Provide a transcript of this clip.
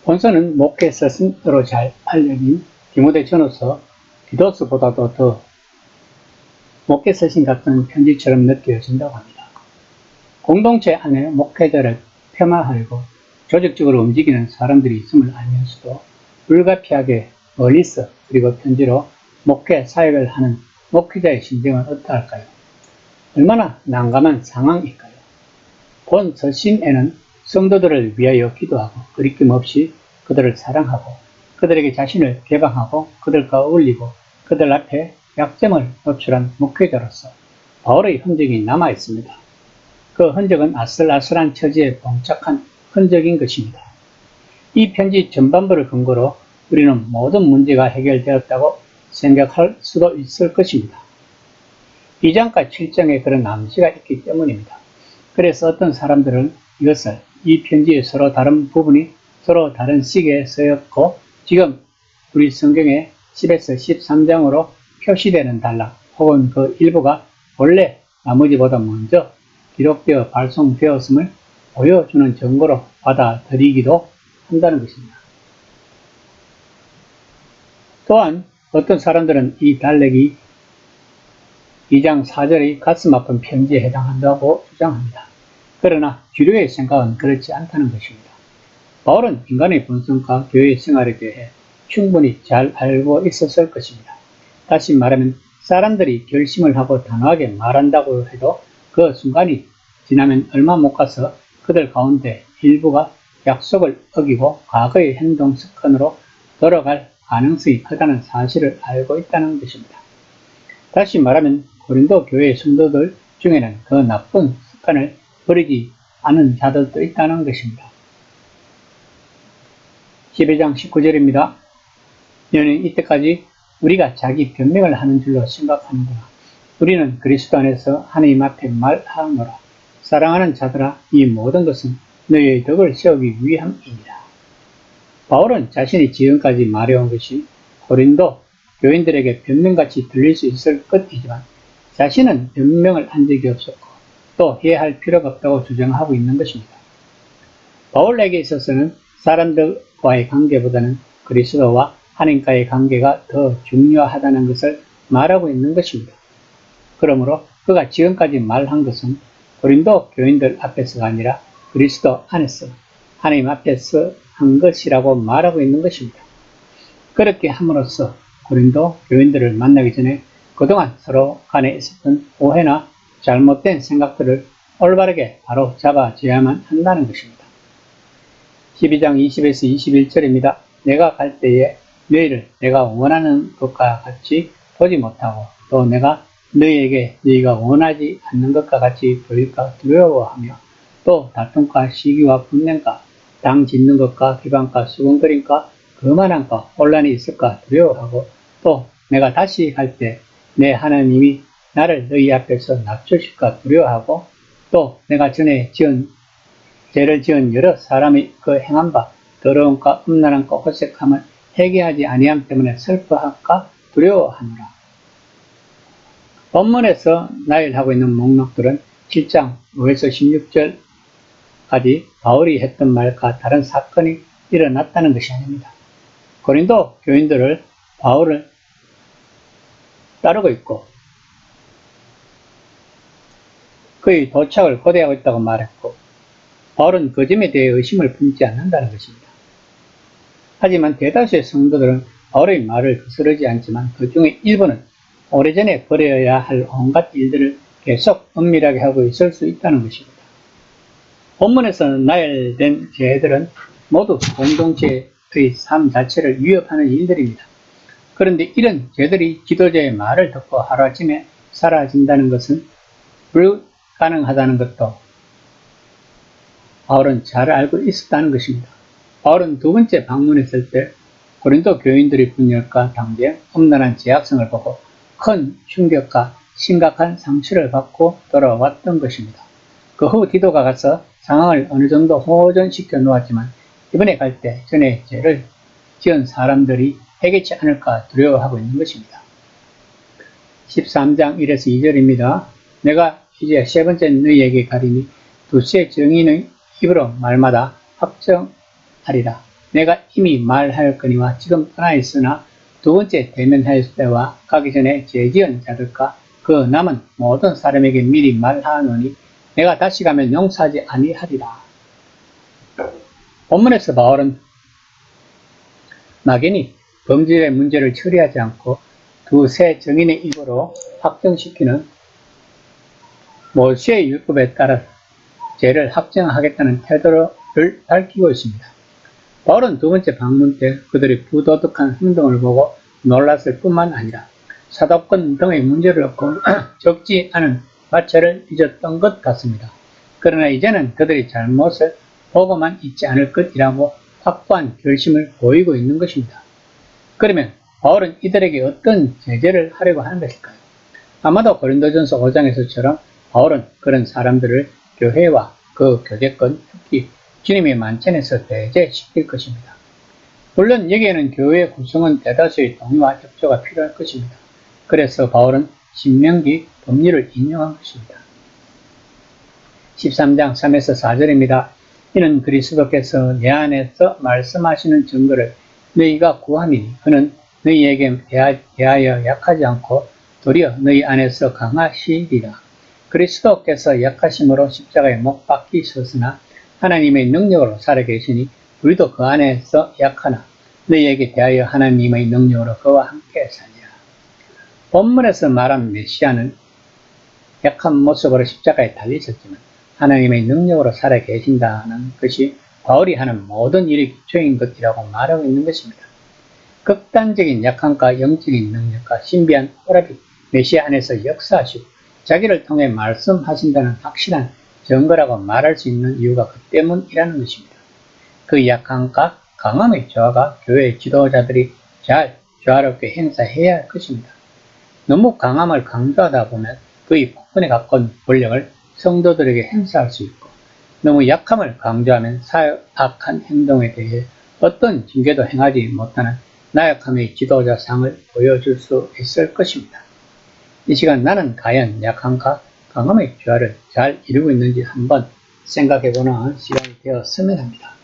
본서는 목회 서신으로 잘 알려진 디모데 전후서 디도스보다도 더 목회 서신 같은 편지처럼 느껴진다고 합니다. 공동체 안에 목회자를 폄하하고 조직적으로 움직이는 사람들이 있음을 알면서도 불가피하게 멀리서 그리고 편지로 목회 사역을 하는 목회자의 심정은 어떠할까요? 얼마나 난감한 상황일까요? 본 서신에는 성도들을 위하여 기도하고 거리낌 없이 그들을 사랑하고 그들에게 자신을 개방하고 그들과 어울리고 그들 앞에 약점을 노출한 목회자로서 바울의 흔적이 남아 있습니다. 그 흔적은 아슬아슬한 처지에 봉착한 흔적인 것입니다. 이 편지 전반부를 근거로 우리는 모든 문제가 해결되었다고 생각할 수도 있을 것입니다. 2장과 7장에 그런 암시가 있기 때문입니다. 그래서 어떤 사람들은 이것을 이 편지의 서로 다른 부분이 서로 다른 시기에 쓰였고 지금 우리 성경의 10에서 13장으로 표시되는 단락 혹은 그 일부가 원래 나머지보다 먼저 기록되어 발송되었음을 보여주는 증거로 받아들이기도 한다는 것입니다. 또한 어떤 사람들은 이 단락이 2장 4절의 가슴 아픈 편지에 해당한다고 주장합니다. 그러나 주류의 생각은 그렇지 않다는 것입니다. 바울은 인간의 본성과 교회 생활에 대해 충분히 잘 알고 있었을 것입니다. 다시 말하면 사람들이 결심을 하고 단호하게 말한다고 해도 그 순간이 지나면 얼마 못 가서 그들 가운데 일부가 약속을 어기고 과거의 행동 습관으로 돌아갈 가능성이 크다는 사실을 알고 있다는 것입니다. 다시 말하면 고린도 교회 성도들 중에는 그 나쁜 습관을 버리지 않은 자들도 있다는 것입니다. 12장 19절입니다. 너는 이때까지 우리가 자기 변명을 하는 줄로 생각하는구나. 우리는 그리스도 안에서 하나님 앞에 말하노라. 사랑하는 자들아, 이 모든 것은 너희의 덕을 세우기 위함이니라. 바울은 자신이 지금까지 말해온 것이 고린도 교인들에게 변명같이 들릴 수 있을 것이지만 자신은 변명을 한 적이 없었고 또 해야 할 필요가 없다고 주장하고 있는 것입니다. 바울에게 있어서는 사람들과의 관계보다는 그리스도와 하나님과의 관계가 더 중요하다는 것을 말하고 있는 것입니다. 그러므로 그가 지금까지 말한 것은 고린도 교인들 앞에서가 아니라 그리스도 안에서 하나님 앞에서 한 것이라고 말하고 있는 것입니다. 그렇게 함으로써 고린도 교인들을 만나기 전에 그동안 서로 간에 있었던 오해나 잘못된 생각들을 올바르게 바로 잡아줘야만 한다는 것입니다. 12장 20에서 21절입니다. 내가 갈 때에 너희를 내가 원하는 것과 같이 보지 못하고 또 내가 너희에게 너희가 원하지 않는 것과 같이 보일까 두려워하며 또 다툼과 시기와 분쟁과 당 짓는 것과 비방과 수군거림과 거만함과 혼란이 있을까 두려워하고 또 내가 다시 갈 때 내 하나님이 나를 너희 앞에서 낮추실까 두려워하고 또 내가 전에 죄를 지은 여러 사람이 그 행한 바 더러움과 음란함과 호색함을 회개하지 아니함 때문에 슬퍼할까 두려워하노라. 본문에서 나열하고 있는 목록들은 7장 5에서 16절까지 바울이 했던 말과 다른 사건이 일어났다는 것이 아닙니다. 고린도 교인들을 바울을 따르고 있고 그의 도착을 고대하고 있다고 말했고 바울은 그 점에 대해 의심을 품지 않는다는 것입니다. 하지만 대다수의 성도들은 바울의 말을 거스르지 않지만 그 중에 일부는 오래전에 버려야 할 온갖 일들을 계속 은밀하게 하고 있을 수 있다는 것입니다. 본문에서 나열된 죄들은 모두 공동체의 삶 자체를 위협하는 일들입니다. 그런데 이런 죄들이 지도자의 말을 듣고 하루아침에 사라진다는 것은 불가능하다는 것도 바울은 잘 알고 있었다는 것입니다. 바울은 두 번째 방문했을 때 고린도 교인들의 분열과 당쟁, 험난한 제약성을 보고 큰 충격과 심각한 상처를 받고 돌아왔던 것입니다. 그 후 디도가 가서 상황을 어느 정도 호전시켜 놓았지만 이번에 갈 때 전에 죄를 지은 사람들이 해결치 않을까 두려워하고 있는 것입니다. 13장 1에서 2절입니다. 내가 이제 세 번째 너희에게 가리니 두세 정인의 입으로 말마다 확정하리라. 내가 이미 말하였거니와 지금 떠나 있으나 두 번째 대면하였을 때와 가기 전에 죄지은 자들과 그 남은 모든 사람에게 미리 말하노니 내가 다시 가면 용서하지 아니하리라. 본문에서 바울은 막연히 범죄의 문제를 처리하지 않고 두세 정인의 입으로 확정시키는 모세의 율법에 따라 죄를 확정하겠다는 태도를 밝히고 있습니다. 바울은 두 번째 방문 때 그들의 부도덕한 행동을 보고 놀랐을 뿐만 아니라 사도권 등의 문제를 얻고 적지 않은 마찰을 빚었던 것 같습니다. 그러나 이제는 그들이 잘못을 보고만 있지 않을 것이라고 확고한 결심을 보이고 있는 것입니다. 그러면 바울은 이들에게 어떤 제재를 하려고 하는 것일까요? 아마도 고린도전서 5장에서처럼 바울은 그런 사람들을 교회와 그 교제권, 특히 주님의 만찬에서 배제시킬 것입니다. 물론 여기에는 교회의 구성원 대다수의 동의와 협조가 필요할 것입니다. 그래서 바울은 신명기 법률을 인용한 것입니다. 13장 3에서 4절입니다. 이는 그리스도께서 내 안에서 말씀하시는 증거를 너희가 구함이니 그는 너희에게 대하여 약하지 않고 도리어 너희 안에서 강하시리라. 그리스도께서 약하심으로 십자가에 못 박히셨으나 하나님의 능력으로 살아계시니 우리도 그 안에서 약하나 너희에게 대하여 하나님의 능력으로 그와 함께 살리라. 본문에서 말한 메시아는 약한 모습으로 십자가에 달리셨지만 하나님의 능력으로 살아계신다는 것이 바울이 하는 모든 일의 기초인 것이라고 말하고 있는 것입니다. 극단적인 약함과 영적인 능력과 신비한 호랍이 메시아 안에서 역사하시고 자기를 통해 말씀하신다는 확실한 증거라고 말할 수 있는 이유가 그 때문이라는 것입니다. 그 약함과 강함의 조화가 교회의 지도자들이 잘 조화롭게 행사해야 할 것입니다. 너무 강함을 강조하다 보면 그의 폭군에 가까운 권력을 성도들에게 행사할 수 있고 너무 약함을 강조하면 사악한 행동에 대해 어떤 징계도 행하지 못하는 나약함의 지도자상을 보여줄 수 있을 것입니다. 이 시간 나는 과연 약함과 강함의 조화를 잘 이루고 있는지 한번 생각해보는 시간이 되었으면 합니다.